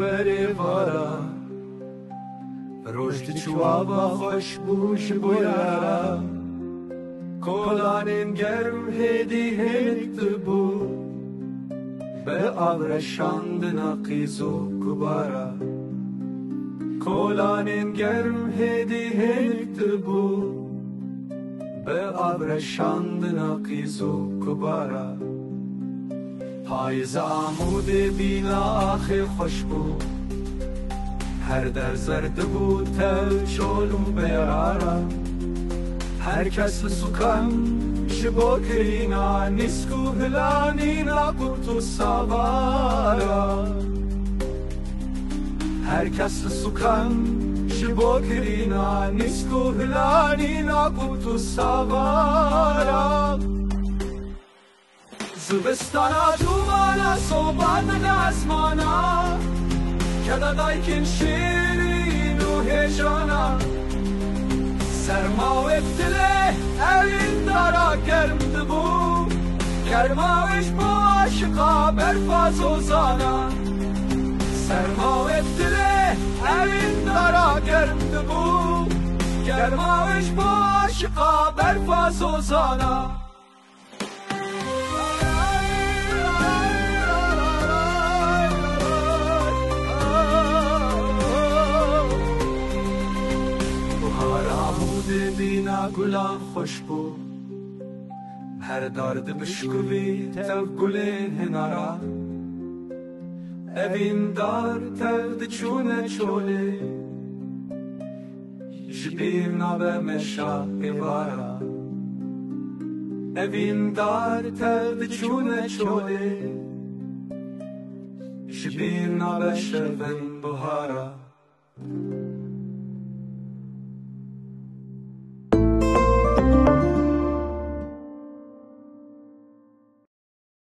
بری وارا رشد چوابا خوش بوش بویارا کلانین گرم هدی هنیت بو به آورشاند نقیزو کبارا کلانین گرم هدی هنیت بو به آورشاند نقیزو کبارا پاییز آمود بینا آخی خوش بود هر در زرد بود تل شلو بیارا هر کس سکن شبو کرینا نیسکو هلانی نبودو سوارا هر کس سکن شبو کرینا نیسکو هلانی نبودو سوارا زبستانا جوانا صوبان نزمانا کدا دایکن شیرین و هجانا سرما و ابتله اوین دارا گرم دبو گرماوش با عاشقا برفاز و زانا سرما و ابتله اوین دارا گرم دبو گرماوش با عاشقا برفاز و زانا بینا گلان خوش بود هر دارد بشکوی تل گلین هنارا اوین دار تل چونه چوله جبیر نابه مشا ایوارا اوین دار تل چونه چوله جبیر نابه شربن بهارا